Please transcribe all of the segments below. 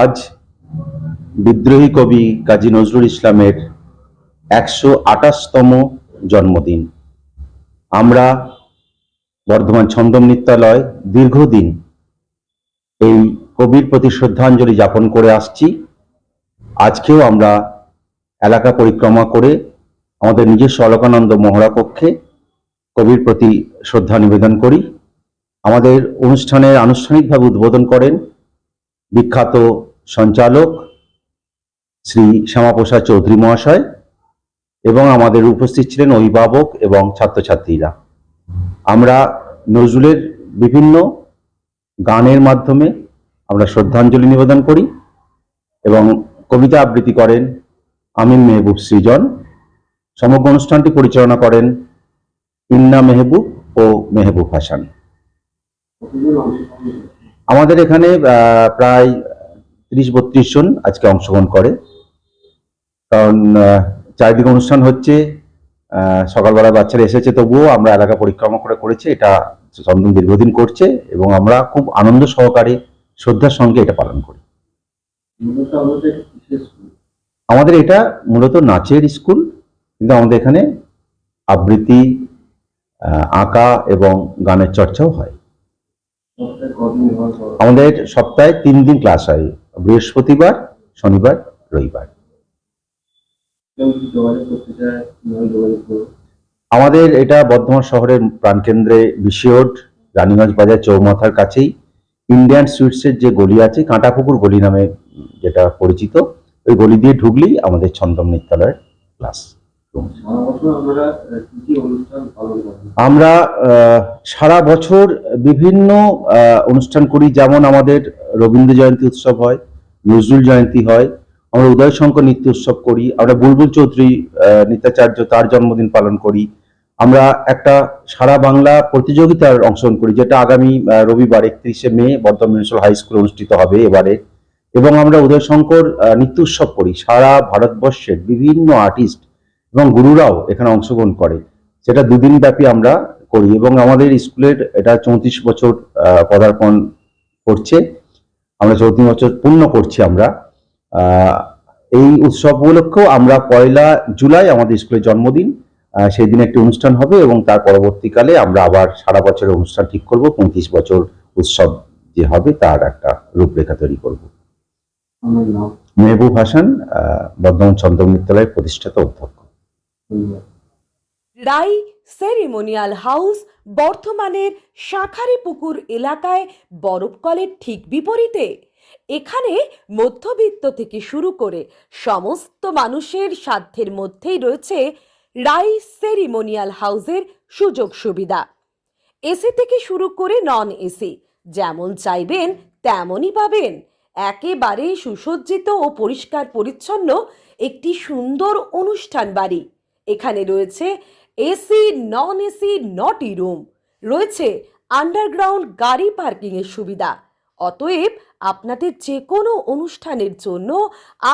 আজ বিদ্রোহী কবি কাজী নজরুল ইসলামের ১২৮তম জন্মদিন। আমরা বর্ধমান ছন্দম নৃত্যালয় দীর্ঘদিন এই কবির প্রতি শ্রদ্ধাঞ্জলি যাপন করে আসছি। আজকেও আমরা এলাকা পরিক্রমা করে আমাদের নিজস্ব অলকানন্দ মহড়া কক্ষে কবির প্রতি শ্রদ্ধা নিবেদন করি। আমাদের অনুষ্ঠানের আনুষ্ঠানিকভাবে উদ্বোধন করেন বিখ্যাত সঞ্চালক শ্রী শ্যামাপ্রসাদ চৌধুরী মহাশয় এবং আমাদের উপস্থিত ছিলেন অভিভাবক এবং ছাত্রছাত্রীরা। আমরা নজরুলের বিভিন্ন গানের মাধ্যমে আমরা শ্রদ্ধাঞ্জলি নিবেদন করি এবং কবিতা আবৃত্তি করেন আমিন মেহবুব সৃজন। সমগ্র অনুষ্ঠানটি পরিচালনা করেন ইন্না মেহবুব ও মেহবুব হাসান। আমাদের এখানে প্রায় ৩০-৩২ জন আজকে অংশগ্রহণ করে, কারণ চারিদিকে অনুষ্ঠান হচ্ছে। সকালবেলা বাচ্চারা এসেছে, তবুও আমরা এলাকা পরিক্রমা করে করেছি। এটা চন্দন দীর্ঘদিন করছে এবং আমরা খুব আনন্দ সহকারে শ্রদ্ধার সঙ্গে এটা পালন করি। আমাদের এটা মূলত নাচের স্কুল, কিন্তু আমাদের এখানে আবৃত্তি, আঁকা এবং গানের চর্চাও হয়। আমাদের সপ্তাহে 3 দিন ক্লাস হয়, বৃহস্পতিবার, শনিবার, রবিবার। আমাদের এটা বর্ধমান শহরের প্রাণকেন্দ্রে বিশিওড রানীগঞ্জ বাজার চৌমাথার কাছেই ইন্ডিয়ান সুইটসের যে গলি আছে, কাঁটাপুকুর গলি নামে যেটা পরিচিত, ওই গলি দিয়ে ঢুকলেই আমাদের ছন্দম নৃত্যালয়ের ক্লাস। আমরা সারা বছর বিভিন্ন অনুষ্ঠান করি। যেমন আমাদের রবীন্দ্র জয়ন্তী উৎসব হয়, নজরুল জয়ন্তী হয়, আমরা উদয় শঙ্কর নৃত্য উৎসব করি, আমরা বুলবুল চৌধুরী নৃত্যাচার্য তার জন্মদিন পালন করি। আমরা একটা সারা বাংলা প্রতিযোগিতার অংশগ্রহণ করি, যেটা আগামী রবিবার ৩১শে মে বর্ধমান মিউনিসিপ্যাল হাই স্কুলে অনুষ্ঠিত হবে এবারে। এবং আমরা উদয় শঙ্কর নৃত্য উৎসব করি। সারা ভারতবর্ষের বিভিন্ন আর্টিস্ট এবং গুরুরাও এখানে অংশগ্রহণ করে, সেটা 2 দিন ব্যাপী আমরা করি। এবং আমাদের স্কুলের এটা 34 বছর পদার্পণ করছে, আমরা 34 বছর পূর্ণ করছি আমরা। এই উৎসব উপলক্ষেও আমরা 1 জুলাই আমাদের স্কুলের জন্মদিন, সেই দিন একটি অনুষ্ঠান হবে এবং তার পরবর্তীকালে আমরা আবার সারা বছরের অনুষ্ঠান ঠিক করব। 35 বছর উৎসব যে হবে তার একটা রূপরেখা তৈরি করব। মেহবুব হাসান, বর্ধমান ছন্দম নৃত্যালয়ের প্রতিষ্ঠাতা অধ্যক্ষ। রাই সেরিমোনিয়াল হাউস বর্ধমানের শাঁখারীপুকুর এলাকায় বরফকলের ঠিক বিপরীতে। এখানে মধ্যবিত্ত থেকে শুরু করে সমস্ত মানুষের সাধ্যের মধ্যেই রয়েছে রাই সেরিমোনিয়াল হাউসের সুযোগ সুবিধা। এসি থেকে শুরু করে নন এসি, যেমন চাইবেন তেমনই পাবেন। একেবারে সুসজ্জিত ও পরিষ্কার পরিচ্ছন্ন একটি সুন্দর অনুষ্ঠান বাড়ি। এখানে রয়েছে এসি, নন এসি, নটি রুম, রয়েছে আন্ডারগ্রাউন্ড গাড়ি পার্কিংয়ের সুবিধা। অতএব আপনাদের যে কোনো অনুষ্ঠানের জন্য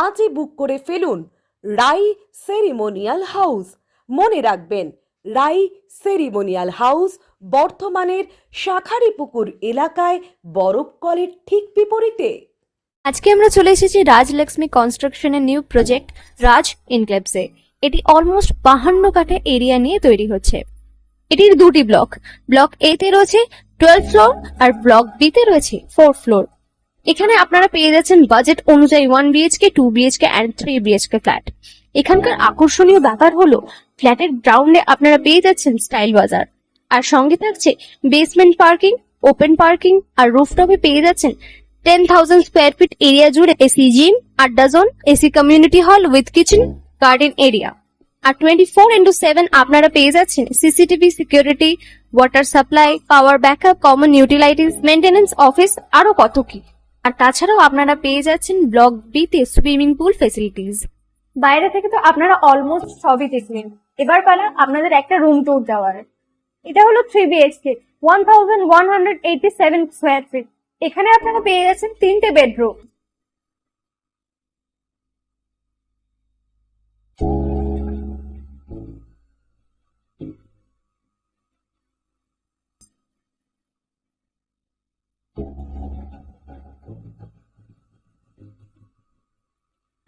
আজই বুক করে ফেলুন রাই সেরিমোনিয়াল হাউস। মনে রাখবেন, রাই সেরিমোনিয়াল হাউস বর্ধমানের শাঁখারীপুকুর এলাকায় বরফকলের ঠিক বিপরীতে। আজকে আমরা চলে এসেছি রাজলক্ষ্মী কনস্ট্রাকশনের নিউ প্রজেক্ট রাজ ইনক্লেভসে। এটি অলমোস্ট 52 কাঠা এরিয়া নিয়ে তৈরি হচ্ছে। এটির 2টি ব্লক, ব্লক এ তে রয়েছে 12 ফ্লোর আর ব্লক বি তে রয়েছে 4 ফ্লোর। এখানে আপনারা পেয়ে যাচ্ছেন বাজেট অনুযায়ী 1 BHK, 2 BHK and 3 BHK flat. এখানকার আকর্ষণীয় ব্যাপার হলো ফ্ল্যাটের গ্রাউন্ডে আপনারা পেয়ে যাচ্ছেন স্টাইল বাজার, আর সঙ্গে থাকছে বেসমেন্ট পার্কিং, ওপেন পার্কিং, আর রুফটপে পেয়ে যাচ্ছেন 10,000 স্কোয়ার ফিট এরিয়া জুড়ে এসি জিম, আড্ডা zone, AC community hall with kitchen, garden area. আর 24/7 আপনারা পেয়ে যাচ্ছেন CCTV security, water supply, power backup, common utilities, maintenance office, আরো কত কি। আর তাছাড়াও আপনারা পেয়ে যাচ্ছেন ব্লক বি তে সুইমিং পুল ফেসিলিটিস। বাইরে থেকে তো আপনারা অলমোস্ট সবই দেখলেন, এবার পালা আপনাদের একটা রুম ট্যুর দেওয়ার। এটা হলো 3 বিএইচকে, 1187 স্কোয়ার ফিট। এখানে আপনারা পেয়ে যাচ্ছেন 3টে বেডরুম।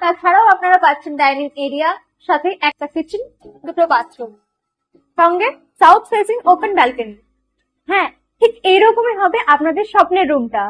তাছাড়াও আপনারা পাচ্ছেন ডাইনিং এরিয়া, সাথে একটা কিচেন, দুটো বাথরুম, সঙ্গে সাউথ ফেসিং ওপেন ব্যালকনি। হ্যাঁ, ঠিক এইরকমই হবে আপনাদের স্বপ্নের রুমটা।